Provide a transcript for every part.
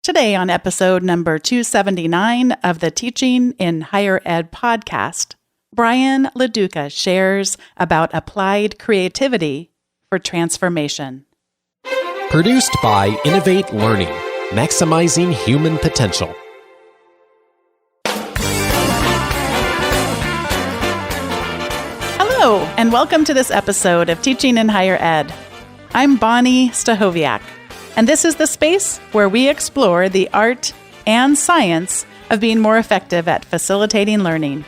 Today on episode number 279 of the Teaching in Higher Ed podcast, Brian LaDuca shares about applied creativity for transformation. Produced by Innovate Learning, maximizing human potential. Hello, and welcome to this episode of Teaching in Higher Ed. I'm Bonnie Stachowiak, and this is the space where we explore the art and science of being more effective at facilitating learning.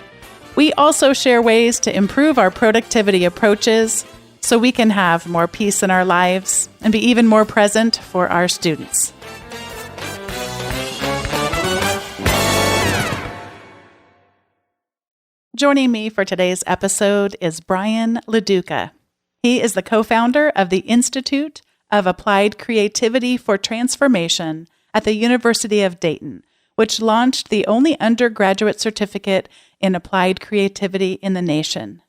We also share ways to improve our productivity approaches so we can have more peace in our lives and be even more present for our students. Joining me for today's episode is Brian LaDuca. He is the co-founder of the Institute of Applied Creativity for Transformation at the University of Dayton, which launched the only undergraduate certificate in applied creativity in the nation.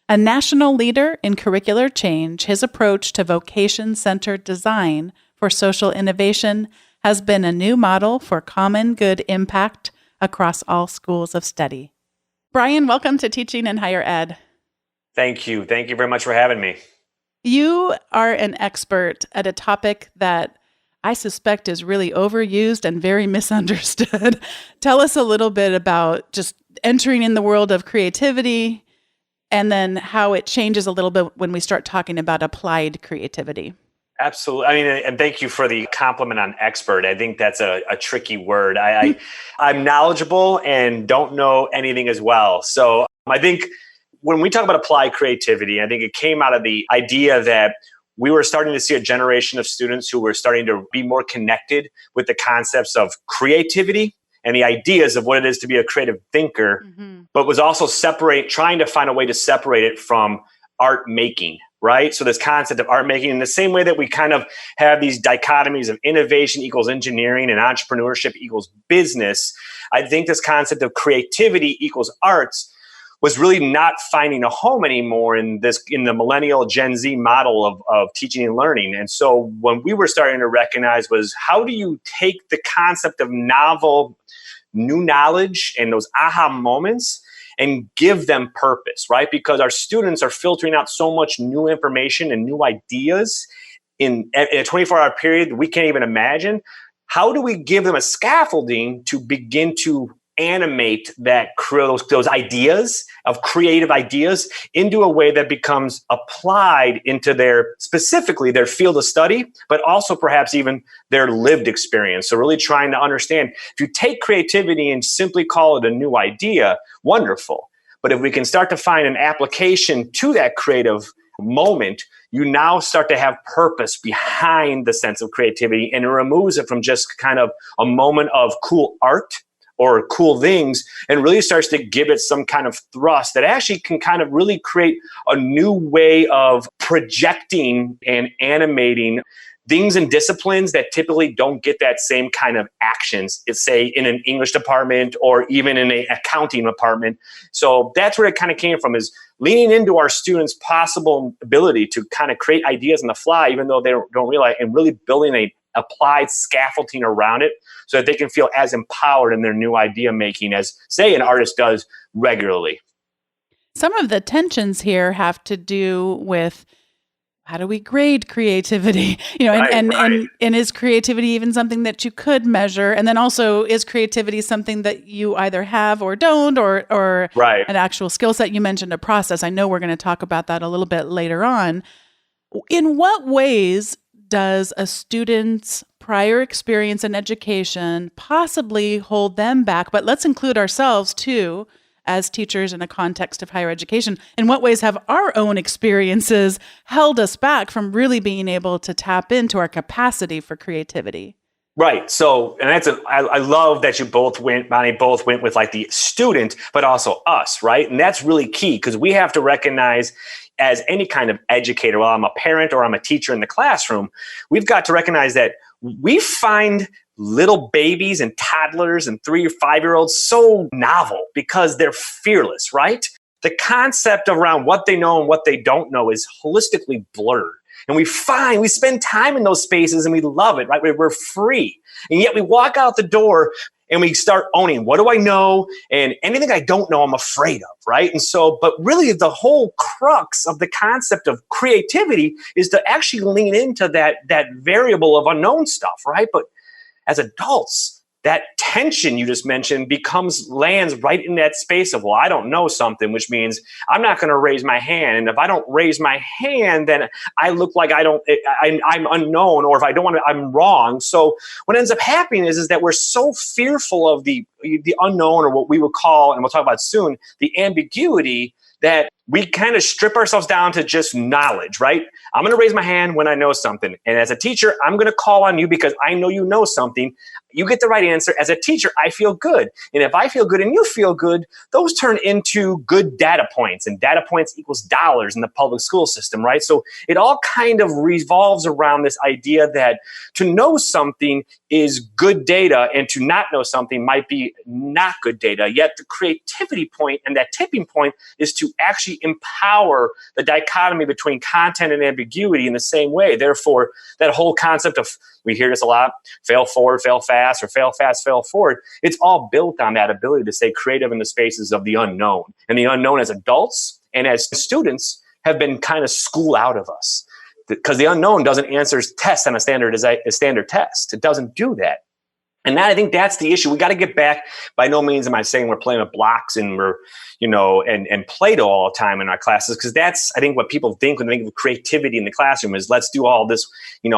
A national leader in curricular change, his approach to vocation-centered design for social innovation has been a new model for common good impact across all schools of study. Brian, welcome to Teaching in Higher Ed. Thank you. Thank you very much for having me. You are an expert at a topic that I suspect is really overused and very misunderstood. Tell us a little bit about just entering in the world of creativity and then how it changes a little bit when we start talking about applied creativity. Absolutely. I mean, and thank you for the compliment on expert. I think that's a tricky word. I'm knowledgeable and don't know anything as well. So I think when we talk about applied creativity, I think it came out of the idea that we were starting to see a generation of students who were starting to be more connected with the concepts of creativity and the ideas of what it is to be a creative thinker, but was also trying to find a way to separate it from art making, right? So this concept of art making, in the same way that we kind of have these dichotomies of innovation equals engineering and entrepreneurship equals business, I think this concept of creativity equals arts was really not finding a home anymore in the millennial Gen Z model of teaching and learning. And so when we were starting to recognize was, how do you take the concept of novel, new knowledge and those aha moments and give them purpose, right? Because our students are filtering out so much new information and new ideas in a 24-hour period we can't even imagine. How do we give them a scaffolding to begin to animate those ideas of creative ideas into a way that becomes applied into specifically their field of study, but also perhaps even their lived experience. So really trying to understand, if you take creativity and simply call it a new idea, wonderful. But if we can start to find an application to that creative moment, you now start to have purpose behind the sense of creativity, and it removes it from just kind of a moment of cool art or cool things, and really starts to give it some kind of thrust that actually can kind of really create a new way of projecting and animating things and disciplines that typically don't get that same kind of actions, say in an English department or even in an accounting department. So that's where it kind of came from, is leaning into our students' possible ability to kind of create ideas on the fly, even though they don't realize, and really building a applied scaffolding around it so that they can feel as empowered in their new idea making as, say, an artist does regularly. Some of the tensions here have to do with, how do we grade creativity? And is creativity even something that you could measure? And then also, is creativity something that you either have or don't, or an actual skill set? You mentioned a process. I know we're going to talk about that a little bit later on. In what ways does a student's prior experience and education possibly hold them back? But let's include ourselves too, as teachers in a context of higher education. In what ways have our own experiences held us back from really being able to tap into our capacity for creativity? Right. So, and I love that Bonnie both went with like the student, but also us, right? And that's really key, because we have to recognize, as any kind of educator, while I'm a parent or I'm a teacher in the classroom, we've got to recognize that we find little babies and toddlers and 3 or 5-year-olds so novel because they're fearless, right? The concept around what they know and what they don't know is holistically blurred. And we spend time in those spaces and we love it, right? We're free. And yet we walk out the door and we start owning, what do I know? And anything I don't know, I'm afraid of, right? And so, but really the whole crux of the concept of creativity is to actually lean into that variable of unknown stuff, right? But as adults, that tension you just mentioned lands right in that space of, well, I don't know something, which means I'm not going to raise my hand. And if I don't raise my hand, then I look like I'm unknown, or if I don't want to, I'm wrong. So what ends up happening is that we're so fearful of the unknown, or what we would call, and we'll talk about soon, the ambiguity, that we kind of strip ourselves down to just knowledge, right? I'm going to raise my hand when I know something. And as a teacher, I'm going to call on you because I know you know something. You get the right answer. As a teacher, I feel good. And if I feel good and you feel good, those turn into good data points. And data points equals dollars in the public school system, right? So it all kind of revolves around this idea that to know something is good data, and to not know something might be not good data. Yet the creativity point and that tipping point is to actually empower the dichotomy between content and ambiguity in the same way. Therefore, that whole concept of, we hear this a lot, fail forward, fail fast, or fail fast, fail forward. It's all built on that ability to stay creative in the spaces of the unknown. And the unknown as adults and as students have been kind of schooled out of us, because the unknown doesn't answer tests on a standard test. It doesn't do that. And I think that's the issue. We got to get back. By no means am I saying we're playing with blocks and we're, and Play-Doh all the time in our classes, because that's, I think, what people think when they think of creativity in the classroom is, let's do all this,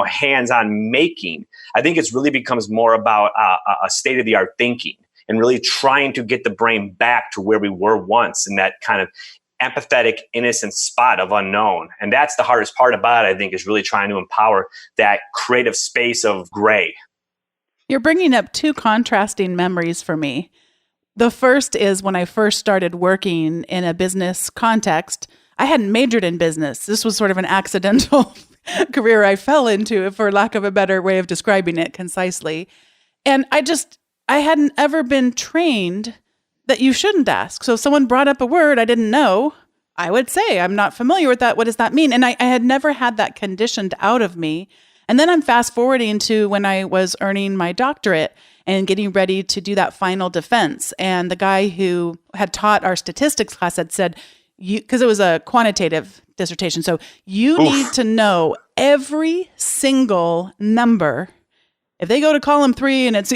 hands-on making. I think it's really becomes more about a state-of-the-art thinking, and really trying to get the brain back to where we were once, in that kind of empathetic, innocent spot of unknown. And that's the hardest part about it, I think, is really trying to empower that creative space of gray. You're bringing up two contrasting memories for me. The first is when I first started working in a business context. I hadn't majored in business. This was sort of an accidental career I fell into, for lack of a better way of describing it concisely. And I hadn't ever been trained that you shouldn't ask. So if someone brought up a word I didn't know, I would say, I'm not familiar with that. What does that mean? And I had never had that conditioned out of me. And then I'm fast forwarding to when I was earning my doctorate and getting ready to do that final defense. And the guy who had taught our statistics class had said, because it was a quantitative dissertation, so you need to know every single number. If they go to column 3 and it's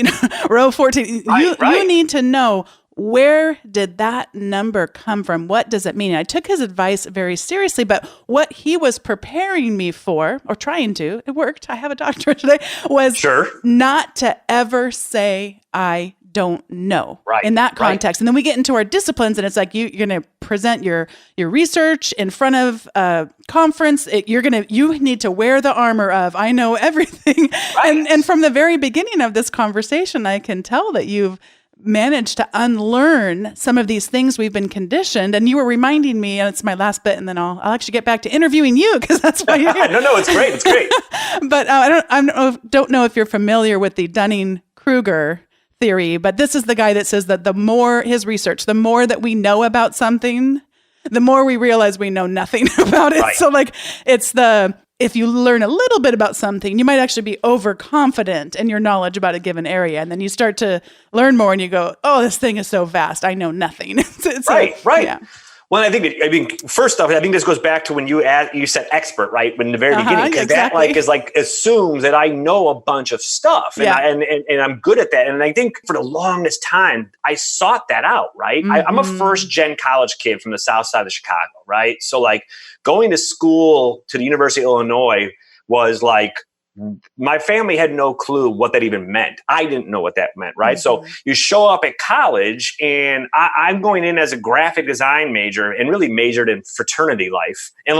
row 14, you need to know, where did that number come from? What does it mean? And I took his advice very seriously, but what he was preparing me for, or trying to, it worked, I have a doctorate today, was not to ever say I don't know in that context. And then we get into our disciplines, and it's like you're going to present your research in front of a conference. You need to wear the armor of, I know everything. And from the very beginning of this conversation, I can tell that you've managed to unlearn some of these things we've been conditioned. And you were reminding me, and it's my last bit, and then I'll actually get back to interviewing you, because that's why you're here. No, it's great. It's great. But I don't know if you're familiar with the Dunning-Kruger theory, but this is the guy that says that the more that we know about something, the more we realize we know nothing about it. So if you learn a little bit about something, you might actually be overconfident in your knowledge about a given area. And then you start to learn more and you go, oh, this thing is so vast, I know nothing. Right. Yeah. Well, I think first off, I think this goes back to when you said expert, right? In the very beginning, because exactly. that assumes that I know a bunch of stuff, and I'm good at that. And I think for the longest time, I sought that out, right? Mm-hmm. I'm a first gen college kid from the south side of Chicago, right? So going to school to the University of Illinois was my family had no clue what that even meant. I didn't know what that meant, right? Mm-hmm. So you show up at college, and I'm going in as a graphic design major, and really majored in fraternity life, and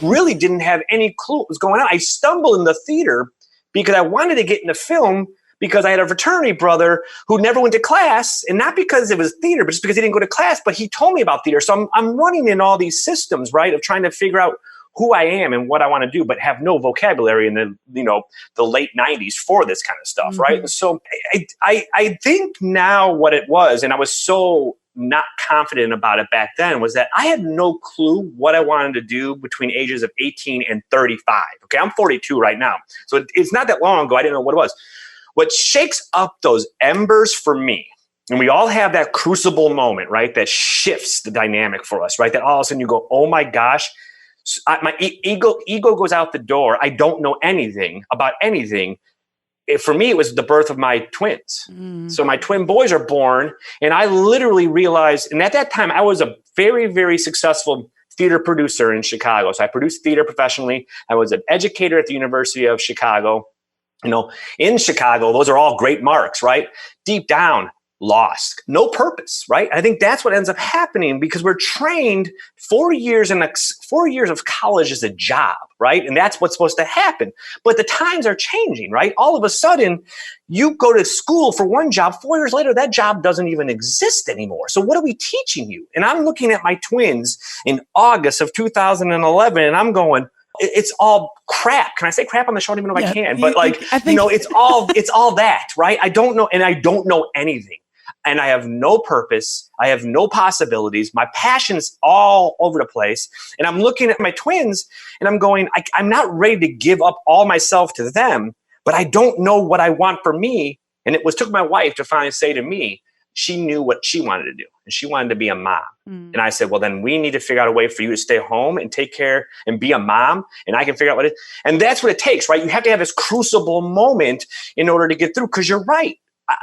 really didn't have any clue what was going on. I stumbled in the theater because I wanted to get into film, because I had a fraternity brother who never went to class, and not because it was theater, but just because he didn't go to class, but he told me about theater. So I'm running in all these systems, right, of trying to figure out who I am and what I want to do, but have no vocabulary in the late 90s for this kind of stuff, right? And so I think now what it was, and I was so not confident about it back then, was that I had no clue what I wanted to do between ages of 18 and 35. Okay, I'm 42 right now. So it's not that long ago. I didn't know what it was. What shakes up those embers for me, and we all have that crucible moment, right? That shifts the dynamic for us, right? That all of a sudden you go, oh my gosh, my ego goes out the door. I don't know anything about anything. For me, it was the birth of my twins. So my twin boys are born, and I literally realized, and at that time I was a very, very successful theater producer in Chicago. So I produced theater professionally. I was an educator at the University of Chicago. In Chicago, those are all great marks, right? Deep down, lost, no purpose, right? I think that's what ends up happening because we're trained 4 years and 4 years of college is a job, right? And that's what's supposed to happen. But the times are changing, right? All of a sudden, you go to school for one job, 4 years later, that job doesn't even exist anymore. So what are we teaching you? And I'm looking at my twins in August of 2011, and I'm going, it's all crap. Can I say crap on the show? I don't even know if I can, but it's all that, right? I don't know. And I don't know anything. And I have no purpose. I have no possibilities. My passion's all over the place. And I'm looking at my twins and I'm going, I'm not ready to give up all myself to them, but I don't know what I want for me. And it took my wife to finally say to me, she knew what she wanted to do. And she wanted to be a mom. And I said, well, then we need to figure out a way for you to stay home and take care and be a mom. And I can figure out what it is. And that's what it takes, right? You have to have this crucible moment in order to get through. Because you're right.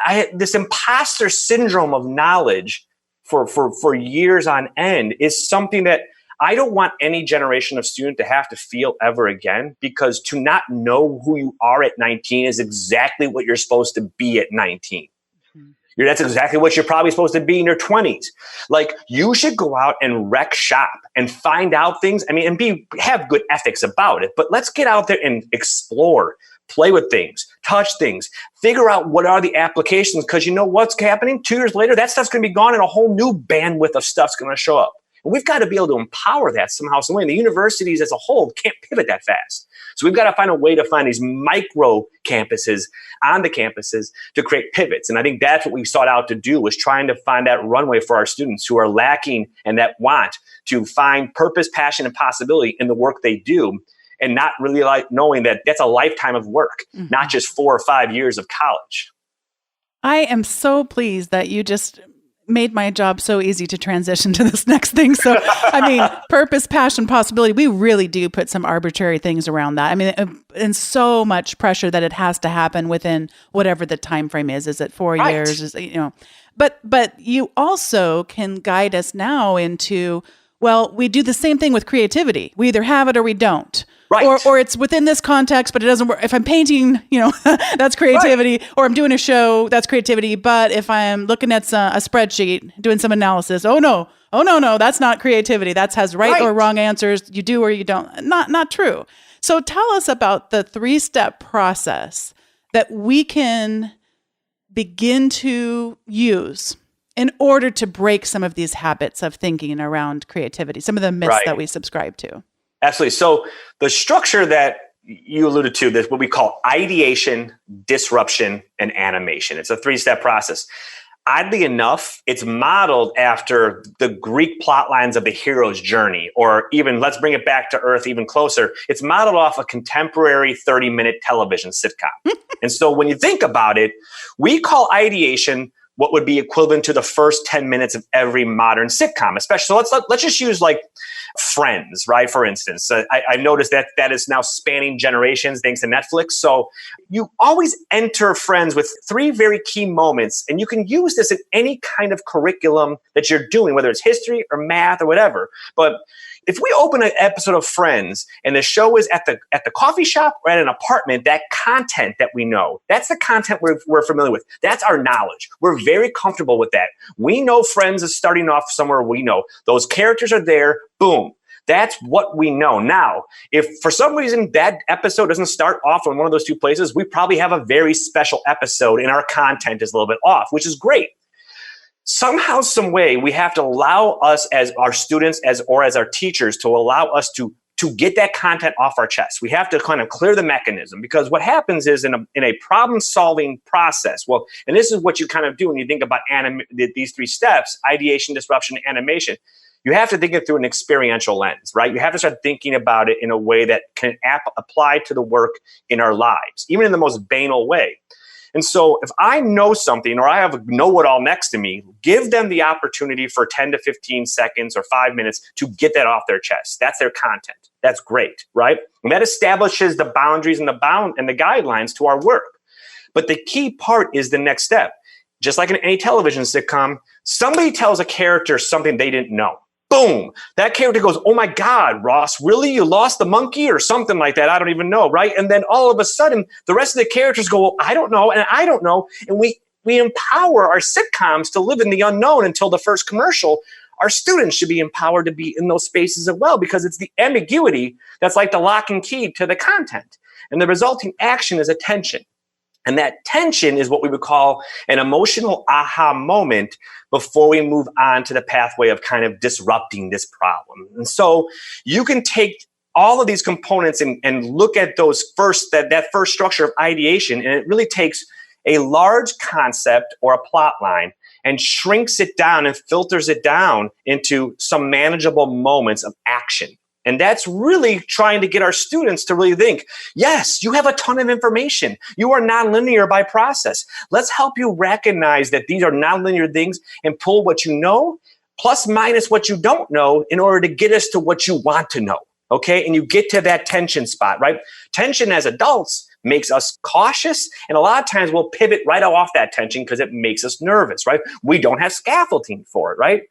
I had this imposter syndrome of knowledge for years on end is something that I don't want any generation of student to have to feel ever again, because to not know who you are at 19 is exactly what you're supposed to be at 19. That's exactly what you're probably supposed to be in your 20s. Like, you should go out and wreck shop and find out things. I mean, and have good ethics about it, but let's get out there and explore, play with things, touch things, figure out what are the applications. Because you know what's happening 2 years later, that stuff's going to be gone and a whole new bandwidth of stuff's going to show up. And we've got to be able to empower that somehow, some way. And the universities as a whole can't pivot that fast. So we've got to find a way to find these micro campuses on the campuses to create pivots. And I think that's what we sought out to do, was trying to find that runway for our students who are lacking and that want to find purpose, passion, and possibility in the work they do, and not really like knowing that that's a lifetime of work, not just 4 or 5 years of college. I am so pleased that you just made my job so easy to transition to this next thing. So, I mean, purpose, passion, possibility, we really do put some arbitrary things around that. I mean, and so much pressure that it has to happen within whatever the time frame is. Is it 4 years? Is, but you also can guide us now into, well, we do the same thing with creativity. We either have it or we don't. Right. Or it's within this context, but it doesn't work. If I'm painting, that's creativity. Right. Or I'm doing a show, that's creativity. But if I'm looking at a spreadsheet, doing some analysis, oh no, that's not creativity. That has right or wrong answers. You do or you don't. Not true. So tell us about the 3-step process that we can begin to use in order to break some of these habits of thinking around creativity, some of the myths that we subscribe to. Absolutely. So the structure that you alluded to, that's what we call ideation, disruption, and animation. It's a 3-step process. Oddly enough, it's modeled after the Greek plot lines of the hero's journey, or even, let's bring it back to earth even closer. It's modeled off a contemporary 30-minute television sitcom. And so when you think about it, we call ideation what would be equivalent to the first 10 minutes of every modern sitcom, especially. So let's just use like Friends, right? For instance, I noticed that is now spanning generations thanks to Netflix. So you always enter Friends with 3 very key moments, and you can use this in any kind of curriculum that you're doing, whether it's history or math or whatever. But if we open an episode of Friends and the show is at the coffee shop or at an apartment, that content that we know, that's the content we're familiar with. That's our knowledge. We're very comfortable with that. We know Friends is starting off somewhere we know. Those characters are there. Boom. That's what we know. Now, if for some reason that episode doesn't start off in one of those 2 places, we probably have a very special episode and our content is a little bit off, which is great. Somehow, some way, we have to allow us as our students as our teachers to allow us to get that content off our chest. We have to kind of clear the mechanism, because what happens is in a problem-solving process, well, and this is what you kind of do when you think about these 3 steps, ideation, disruption, animation. You have to think it through an experiential lens, right? You have to start thinking about it in a way that can apply to the work in our lives, even in the most banal way. And so if I know something or I have a know-it-all next to me, give them the opportunity for 10 to 15 seconds or 5 minutes to get that off their chest. That's their content. That's great, right? And that establishes the boundaries and the guidelines to our work. But the key part is the next step. Just like in any television sitcom, somebody tells a character something they didn't know. Boom. That character goes, oh my God, Ross, really? You lost the monkey or something like that? I don't even know, right? And then all of a sudden, the rest of the characters go, well, I don't know, and I don't know. And we empower our sitcoms to live in the unknown until the first commercial. Our students should be empowered to be in those spaces as well, because it's the ambiguity that's like the lock and key to the content. And the resulting action is attention. And that tension is what we would call an emotional aha moment before we move on to the pathway of kind of disrupting this problem. And so you can take all of these components and look at those that first structure of ideation, and it really takes a large concept or a plot line and shrinks it down and filters it down into some manageable moments of action. And that's really trying to get our students to really think, yes, you have a ton of information. You are nonlinear by process. Let's help you recognize that these are nonlinear things and pull what you know plus minus what you don't know in order to get us to what you want to know. Okay? And you get to that tension spot, right? Tension as adults makes us cautious. And a lot of times we'll pivot right off that tension because it makes us nervous, right? We don't have scaffolding for it, right?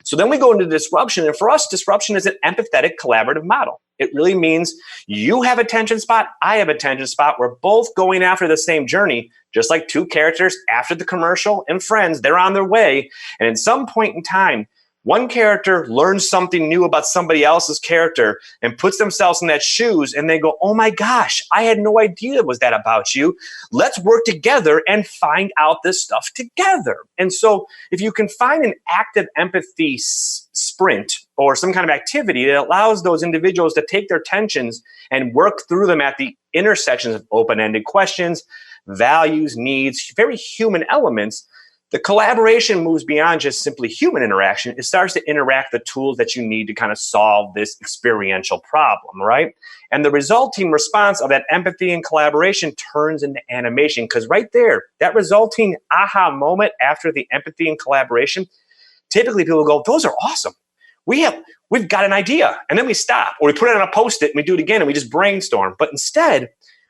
So then we go into disruption. And for us, disruption is an empathetic collaborative model. It really means you have a tension spot, I have a tension spot. We're both going after the same journey, just like two characters after the commercial and Friends, they're on their way. And at some point in time, one character learns something new about somebody else's character and puts themselves in that shoes, and they go, oh my gosh, I had no idea was that about you. Let's work together and find out this stuff together. And so if you can find an active empathy sprint or some kind of activity that allows those individuals to take their tensions and work through them at the intersections of open-ended questions, values, needs, very human elements, the collaboration moves beyond just simply human interaction. It starts to interact the tools that you need to kind of solve this experiential problem, right? And the resulting response of that empathy and collaboration turns into animation, because right there, that resulting aha moment after the empathy and collaboration, typically people go, those are awesome. We've got an idea. And then we stop, or we put it on a Post-it and we do it again and we just brainstorm. But instead,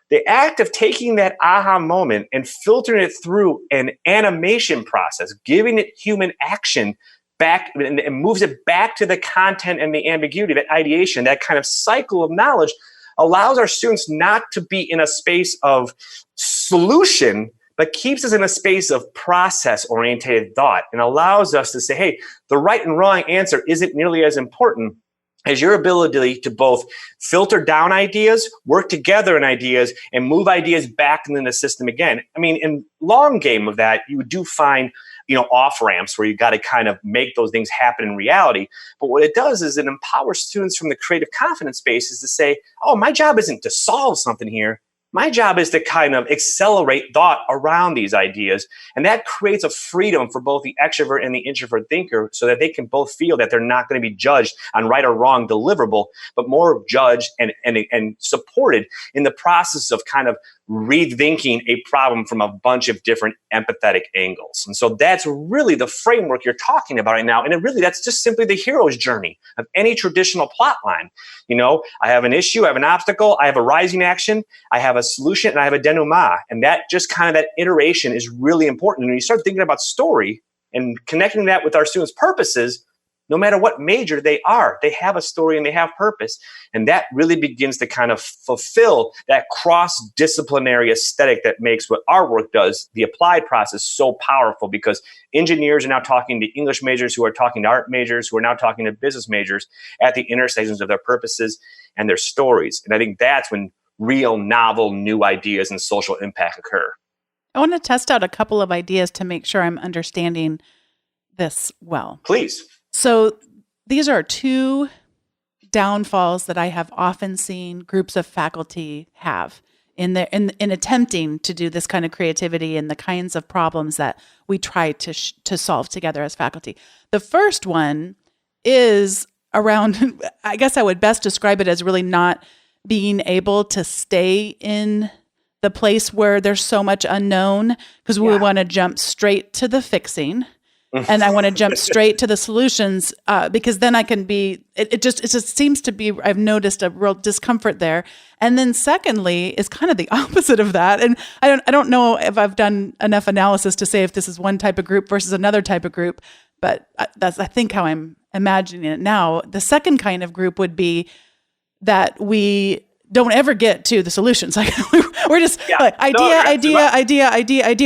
the act of taking that aha moment and filtering it through an animation process, giving it human action back, and moves it back to the content and the ambiguity, that ideation, that kind of cycle of knowledge, allows our students not to be in a space of solution, but keeps us in a space of process-oriented thought and allows us to say, hey, the right and wrong answer isn't nearly as important as your ability to both filter down ideas, work together in ideas, and move ideas back into the system again. I mean, in long game of that, you do find, off ramps where you got to kind of make those things happen in reality. But what it does is it empowers students from the creative confidence spaces to say, oh, my job isn't to solve something here. My job is to kind of accelerate thought around these ideas. And that creates a freedom for both the extrovert and the introvert thinker so that they can both feel that they're not going to be judged on right or wrong deliverable, but more judged and supported in the process of kind of rethinking a problem from a bunch of different empathetic angles. And so that's really the framework you're talking about right now. And that's just simply the hero's journey of any traditional plot line. I have an issue, I have an obstacle, I have a rising action, I have a solution, and I have a denouement. And that just kind of that iteration is really important. And when you start thinking about story and connecting that with our students' purposes, no matter what major they are, they have a story and they have purpose. And that really begins to kind of fulfill that cross-disciplinary aesthetic that makes what our work does, the applied process, so powerful, because engineers are now talking to English majors who are talking to art majors who are now talking to business majors at the intersections of their purposes and their stories. And I think that's when real, novel, new ideas and social impact occur. I want to test out a couple of ideas to make sure I'm understanding this well. Please. So these are two downfalls that I have often seen groups of faculty have in attempting to do this kind of creativity and the kinds of problems that we try to solve together as faculty. The first one is around, I guess I would best describe it as really not being able to stay in the place where there's so much unknown because we want to jump straight to the fixing. And I want to jump straight to the solutions because then I can be, it just seems to be, I've noticed a real discomfort there. And then secondly, is kind of the opposite of that. And I don't know if I've done enough analysis to say if this is one type of group versus another type of group, but that's, I think, how I'm imagining it now. The second kind of group would be that we don't ever get to the solutions. Like we're just like idea,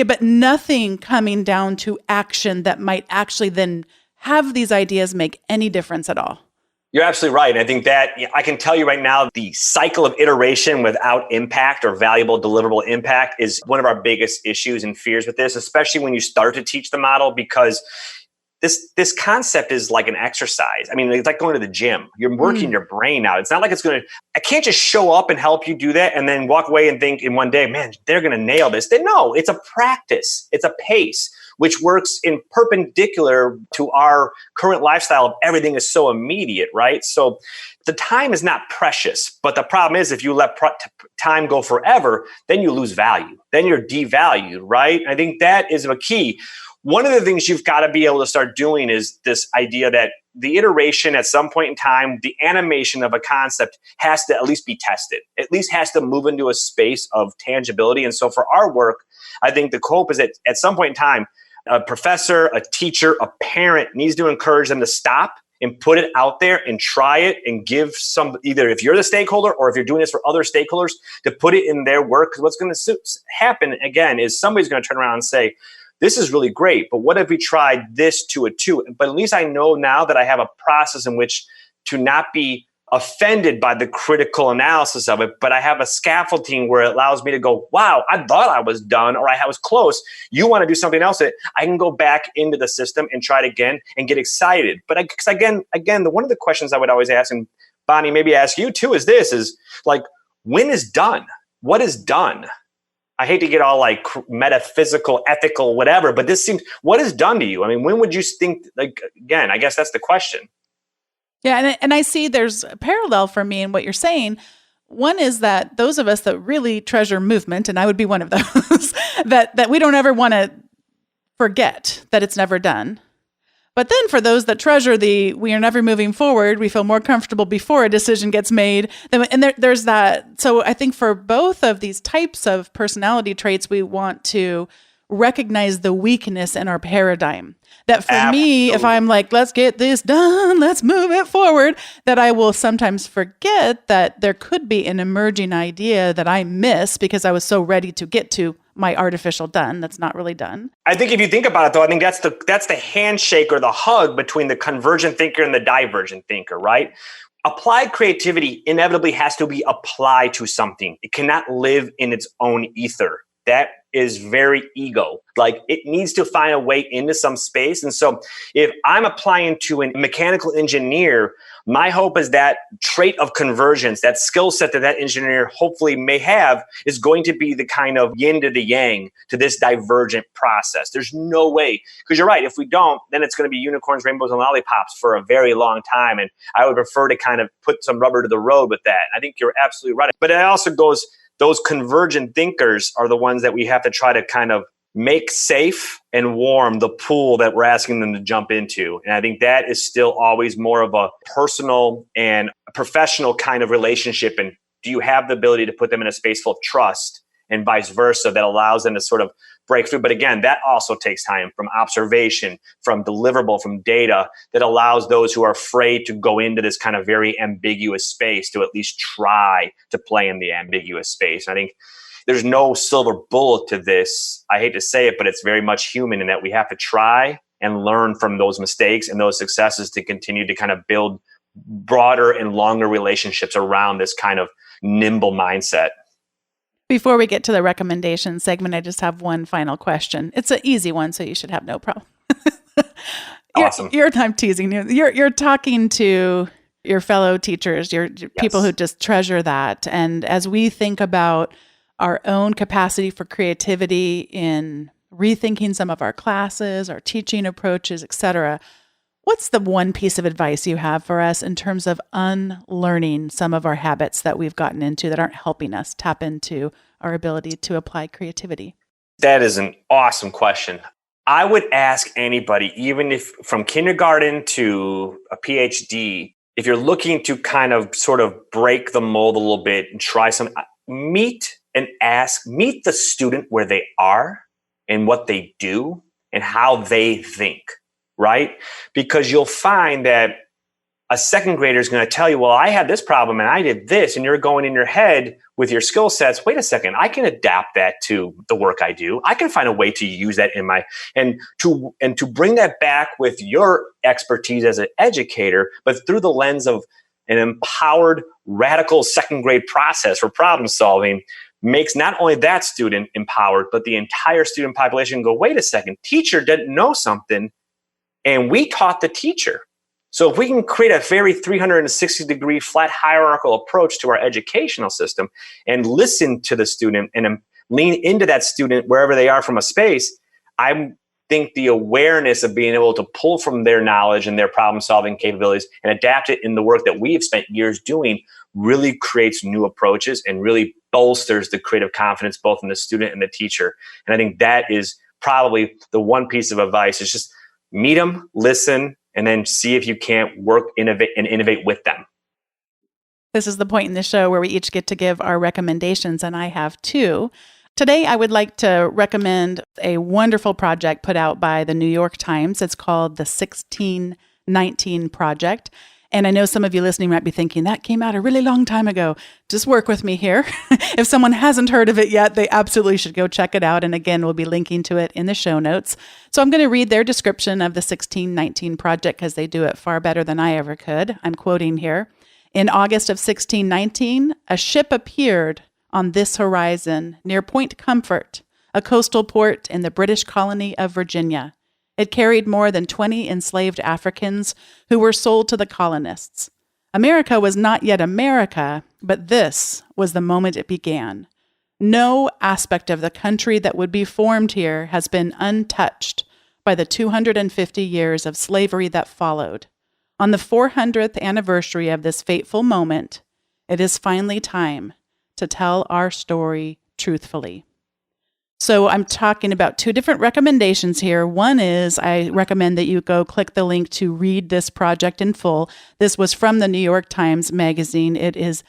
but nothing coming down to action that might actually then have these ideas make any difference at all. You're absolutely right. And I think that I can tell you right now, the cycle of iteration without impact or valuable deliverable impact is one of our biggest issues and fears with this, especially when you start to teach the model, because this concept is like an exercise. I mean, it's like going to the gym. You're working your brain out. It's not like I can't just show up and help you do that and then walk away and think in one day, man, they're going to nail this. No, it's a practice. It's a pace, which works in perpendicular to our current lifestyle of everything is so immediate, right? So the time is not precious, but the problem is if you let time go forever, then you lose value. Then you're devalued, right? I think that is a key. One of the things you've got to be able to start doing is this idea that the iteration at some point in time, the animation of a concept has to at least be tested, at least has to move into a space of tangibility. And so for our work, I think the hope is that at some point in time, a professor, a teacher, a parent needs to encourage them to stop and put it out there and try it and give some, either if you're the stakeholder or if you're doing this for other stakeholders, to put it in their work. Because what's going to happen again is somebody's going to turn around and say, this is really great, but what if we tried this to a two? But at least I know now that I have a process in which to not be offended by the critical analysis of it, but I have a scaffolding where it allows me to go, wow, I thought I was done or I was close. You want to do something else? I can go back into the system and try it again and get excited. But again, one of the questions I would always ask, and Bonnie, maybe ask you too, is like, when is done? What is done? I hate to get all like metaphysical, ethical, whatever, but this seems, what is done to you? I mean, when would you think, like, again, I guess that's the question. Yeah. And I see there's a parallel for me in what you're saying. One is that those of us that really treasure movement, and I would be one of those, that we don't ever want to forget that it's never done. But then for those that treasure we are never moving forward, we feel more comfortable before a decision gets made. And there's that. So I think for both of these types of personality traits, we want to recognize the weakness in our paradigm. That for me, if I'm like, let's get this done, let's move it forward, that I will sometimes forget that there could be an emerging idea that I miss because I was so ready to get to my artificial done that's not really done. I think if you think about it, though, I think that's the handshake or the hug between the convergent thinker and the divergent thinker, right? Applied creativity inevitably has to be applied to something. It cannot live in its own ether. That is very ego. Like, it needs to find a way into some space. And so if I'm applying to a mechanical engineer, my hope is that trait of convergence, that skill set that engineer hopefully may have, is going to be the kind of yin to the yang to this divergent process. There's no way, because you're right, if we don't, then it's going to be unicorns, rainbows, and lollipops for a very long time. And I would prefer to kind of put some rubber to the road with that. And I think you're absolutely right. But it also goes, those convergent thinkers are the ones that we have to try to kind of make safe and warm the pool that we're asking them to jump into. And I think that is still always more of a personal and professional kind of relationship. And do you have the ability to put them in a space full of trust and vice versa that allows them to sort of break through? But again, that also takes time, from observation, from deliverable, from data, that allows those who are afraid to go into this kind of very ambiguous space to at least try to play in the ambiguous space. I think there's no silver bullet to this. I hate to say it, but it's very much human in that we have to try and learn from those mistakes and those successes to continue to kind of build broader and longer relationships around this kind of nimble mindset. Before we get to the recommendation segment, I just have one final question. It's an easy one, so you should have no problem. Awesome. I'm teasing you. You're talking to your fellow teachers, your people who just treasure that. And as we think about our own capacity for creativity in rethinking some of our classes, our teaching approaches, et cetera, what's the one piece of advice you have for us in terms of unlearning some of our habits that we've gotten into that aren't helping us tap into our ability to apply creativity? That is an awesome question. I would ask anybody, even if from kindergarten to a PhD, if you're looking to kind of sort of break the mold a little bit and try some, meet the student where they are and what they do and how they think, right? Because you'll find that a second grader is going to tell you, well, I had this problem and I did this, and you're going in your head with your skill sets. Wait a second, I can adapt that to the work I do. I can find a way to use that in my, and to bring that back with your expertise as an educator, but through the lens of an empowered, radical second grade process for problem solving, makes not only that student empowered, but the entire student population go, wait a second, teacher didn't know something, and we taught the teacher. So if we can create a very 360-degree flat hierarchical approach to our educational system and listen to the student and lean into that student wherever they are from a space, I think the awareness of being able to pull from their knowledge and their problem-solving capabilities and adapt it in the work that we have spent years doing really creates new approaches and really bolsters the creative confidence both in the student and the teacher. And I think that is probably the one piece of advice is just meet them, listen, and then see if you can't work, innovate with them. This is the point in the show where we each get to give our recommendations, and I have two. Today, I would like to recommend a wonderful project put out by the New York Times. It's called the 1619 Project. And I know some of you listening might be thinking, that came out a really long time ago. Just work with me here. If someone hasn't heard of it yet, they absolutely should go check it out. And again, we'll be linking to it in the show notes. So I'm going to read their description of the 1619 Project because they do it far better than I ever could. I'm quoting here. In August of 1619, a ship appeared on this horizon near Point Comfort, a coastal port in the British colony of Virginia. It carried more than 20 enslaved Africans who were sold to the colonists. America was not yet America, but this was the moment it began. No aspect of the country that would be formed here has been untouched by the 250 years of slavery that followed. On the 400th anniversary of this fateful moment, it is finally time to tell our story truthfully. So I'm talking about two different recommendations here. One is I recommend that you go click the link to read this project in full. This was from the New York Times Magazine. It is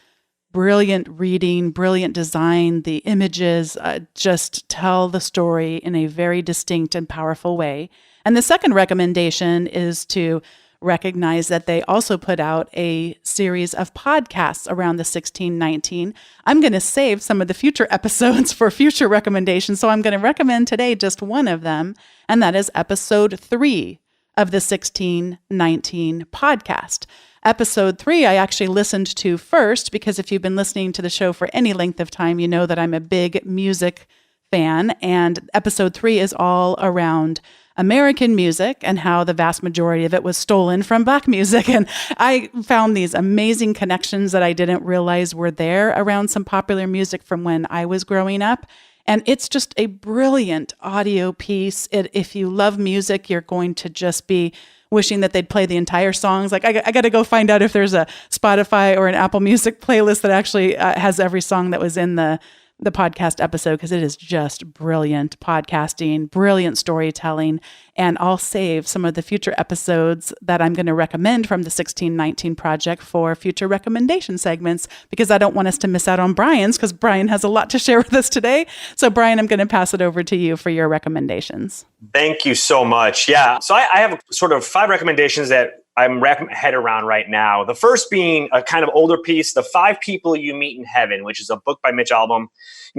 brilliant reading, brilliant design. The images just tell the story in a very distinct and powerful way. And the second recommendation is to recognize that they also put out a series of podcasts around the 1619. I'm going to save some of the future episodes for future recommendations, so I'm going to recommend today just one of them, and that is episode 3 of the 1619 podcast. Episode 3 I actually listened to first because if you've been listening to the show for any length of time, you know that I'm a big music fan, and episode 3 is all around American music and how the vast majority of it was stolen from Black music. And I found these amazing connections that I didn't realize were there around some popular music from when I was growing up. And it's just a brilliant audio piece. If you love music, you're going to just be wishing that they'd play the entire songs. Like I got to go find out if there's a Spotify or an Apple Music playlist that actually has every song that was in the podcast episode, because it is just brilliant podcasting, brilliant storytelling. And I'll save some of the future episodes that I'm going to recommend from the 1619 Project for future recommendation segments, because I don't want us to miss out on Brian's, because Brian has a lot to share with us today. So Brian, I'm going to pass it over to you for your recommendations. Thank you so much. Yeah. So I have sort of 5 recommendations that I'm wrapping my head around right now. The first being a kind of older piece, The 5 People You Meet in Heaven, which is a book by Mitch Albom.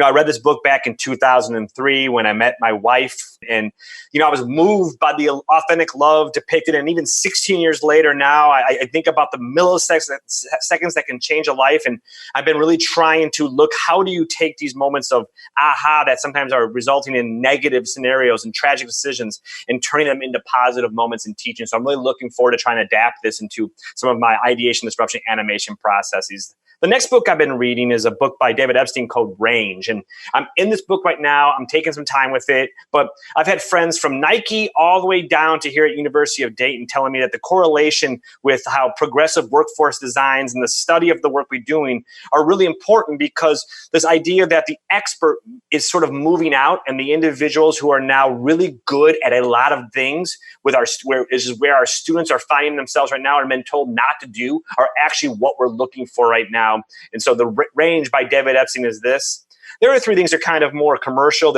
I read this book back in 2003 when I met my wife, and, I was moved by the authentic love depicted. And even 16 years later now, I think about the milliseconds that can change a life. And I've been really trying to look, how do you take these moments of aha that sometimes are resulting in negative scenarios and tragic decisions and turning them into positive moments in teaching. So I'm really looking forward to trying to adapt this into some of my ideation disruption animation processes The next book I've been reading is a book by David Epstein called Range. And I'm in this book right now. I'm taking some time with it. But I've had friends from Nike all the way down to here at University of Dayton telling me that the correlation with how progressive workforce designs and the study of the work we're doing are really important, because this idea that the expert is sort of moving out, and the individuals who are now really good at a lot of things where our students are finding themselves right now and been told not to do are actually what we're looking for right now. And so the Range by David Epstein is this. There are three things that are kind of more commercial.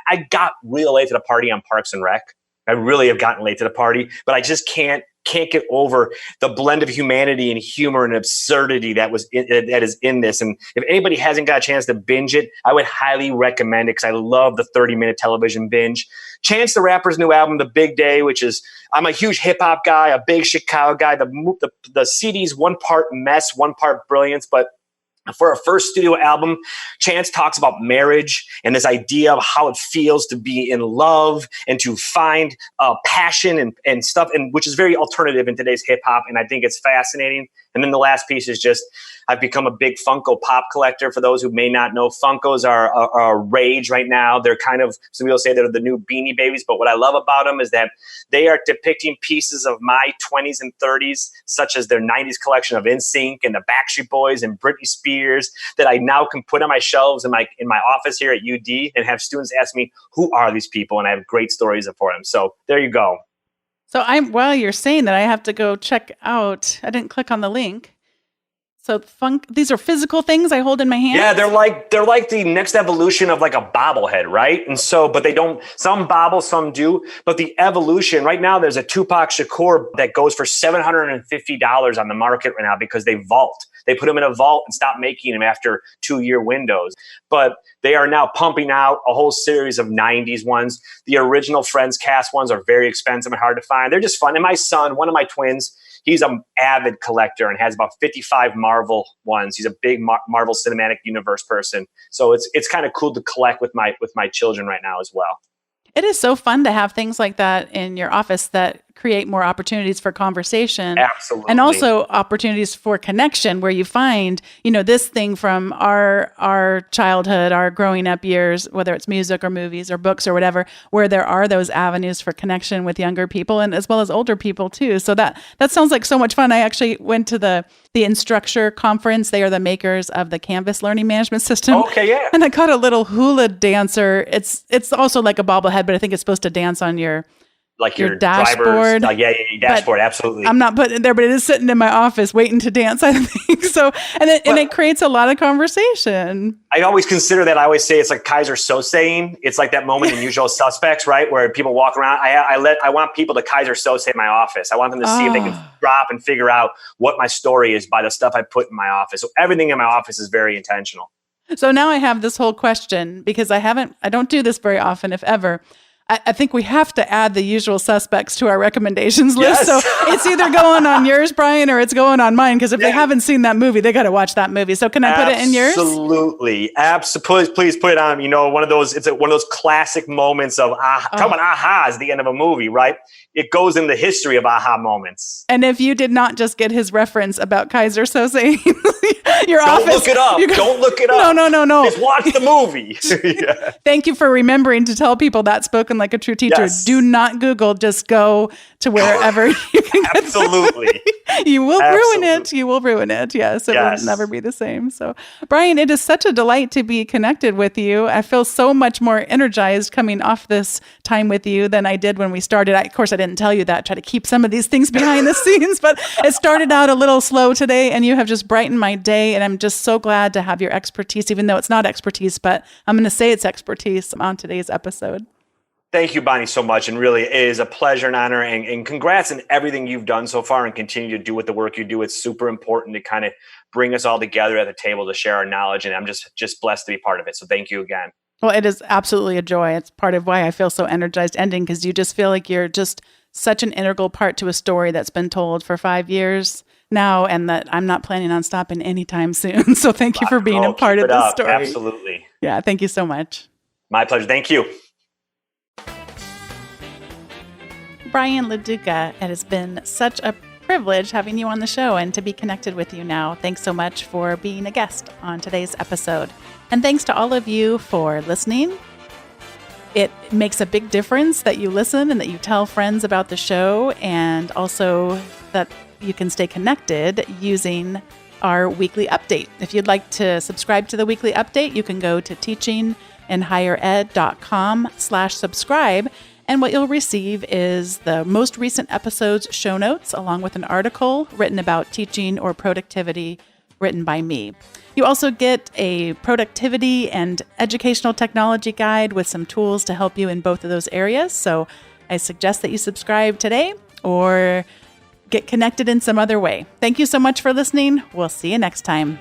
I got really late to the party on Parks and Rec. I really have gotten late to the party, but I just can't get over the blend of humanity and humor and absurdity that is in this. And if anybody hasn't got a chance to binge it, I would highly recommend it, because I love the 30-minute television binge. Chance the Rapper's new album, The Big Day, which is, I'm a huge hip hop guy, a big Chicago guy. The CD's one part mess, one part brilliance, but for a first studio album, Chance talks about marriage and this idea of how it feels to be in love and to find passion and stuff, and which is very alternative in today's hip hop. And I think it's fascinating. And then the last piece is just, I've become a big Funko Pop collector. For those who may not know, Funkos are a rage right now. They're kind of, some people say they're the new Beanie Babies, but what I love about them is that they are depicting pieces of my 20s and 30s, such as their 90s collection of NSYNC and the Backstreet Boys and Britney Spears, that I now can put on my shelves in my office here at UD and have students ask me, who are these people? And I have great stories for them. So there you go. So while you're saying that, I have to go check out. I didn't click on the link. So these are physical things I hold in my hand? Yeah, they're like the next evolution of like a bobblehead, right? And so, but they don't, some bobble, some do. But the evolution, right now there's a Tupac Shakur that goes for $750 on the market right now, because they vault. They put them in a vault and stop making them after 2-year windows. But they are now pumping out a whole series of 90s ones. The original Friends cast ones are very expensive and hard to find. They're just fun. And my son, one of my twins, he's an avid collector and has about 55 Marvel ones. He's a big Marvel Cinematic Universe person. So it's kind of cool to collect with my children right now as well. It is so fun to have things like that in your office that create more opportunities for conversation. Absolutely. And also opportunities for connection, where you find, this thing from our childhood, our growing up years, whether it's music or movies or books or whatever, where there are those avenues for connection with younger people and as well as older people too. So that sounds like so much fun. I actually went to the Instructure conference. They are the makers of the Canvas learning management system. Okay, yeah. And I caught a little hula dancer. It's also like a bobblehead, but I think it's supposed to dance on your dashboard. Your dashboard, absolutely. I'm not putting it there, but it is sitting in my office waiting to dance, I think. So, and it creates a lot of conversation. I always consider that. I always say it's like Kaiser Soze. It's like that moment in Usual Suspects, right? Where people walk around. I want people to Kaiser Soze my office. I want them to see if they can drop and figure out what my story is by the stuff I put in my office. So everything in my office is very intentional. So now I have this whole question, because I don't do this very often, if ever. I think we have to add the Usual Suspects to our recommendations list. Yes. So it's either going on yours, Brian, or it's going on mine. Because if they haven't seen that movie, they got to watch that movie. So can I put it in yours? Absolutely. Please put it on. One of those. It's one of those classic moments of talking about aha is the end of a movie, right? It goes in the history of aha moments. And if you did not just get his reference about Kaiser Soze, Don't look it up. Don't look it up. No. Just watch the movie. Yeah. Thank you for remembering to tell people that. Spoken like a true teacher. Yes. Do not Google. Just go to wherever you can get Absolutely. You will ruin it. You will ruin it. Yes. It will never be the same. So, Brian, it is such a delight to be connected with you. I feel so much more energized coming off this time with you than I did when we started. Of course, I didn't tell you that. Try to keep some of these things behind the scenes, but it started out a little slow today, and you have just brightened my day. And I'm just so glad to have your expertise, even though it's not expertise, but I'm going to say it's expertise on today's episode. Thank you, Bonnie, so much. And really, it is a pleasure and honor. And congrats on everything you've done so far and continue to do with the work you do. It's super important to kind of bring us all together at the table to share our knowledge. And I'm just blessed to be part of it. So thank you again. Well, it is absolutely a joy. It's part of why I feel so energized ending, because you just feel like you're just such an integral part to a story that's been told for 5 years now, and that I'm not planning on stopping anytime soon. So thank you for being a part of this story. Absolutely. Yeah, thank you so much. My pleasure. Thank you. Brian LaDuca, it has been such a privilege having you on the show and to be connected with you now. Thanks so much for being a guest on today's episode. And thanks to all of you for listening. It makes a big difference that you listen and that you tell friends about the show, and also that you can stay connected using our weekly update. If you'd like to subscribe to the weekly update, you can go to teachingandhighered.com/subscribe. And what you'll receive is the most recent episode's show notes, along with an article written about teaching or productivity written by me. You also get a productivity and educational technology guide with some tools to help you in both of those areas. So I suggest that you subscribe today or get connected in some other way. Thank you so much for listening. We'll see you next time.